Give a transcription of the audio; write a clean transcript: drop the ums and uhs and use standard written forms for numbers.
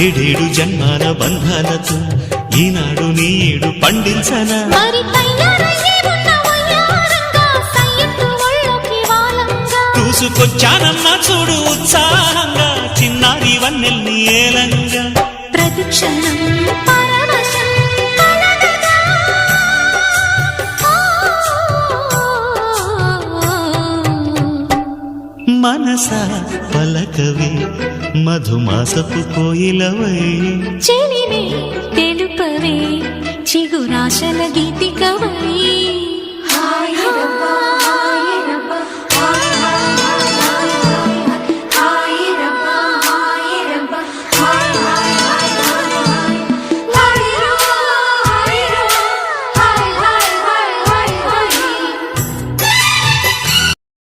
ఏడేడు జన్మాల బంధాలతో ఈనాడు నీడు పండించనా మరి తయారయ్యే ఉన్న వయ్యారంగా సయ్యత్తు ఒళ్ళోకి వాలంగా చూసుకొచ్చానమ్మా చూడు ఉత్సాహంగా చిన్నారి వన్నెల్ని ఏలంగా ప్రతిక్షణం పరవశం కలగగా మనసా పలకవే మధుమాసపు కోయిలవై చెలివే తెలుపవే చిగురాశల గీతికవై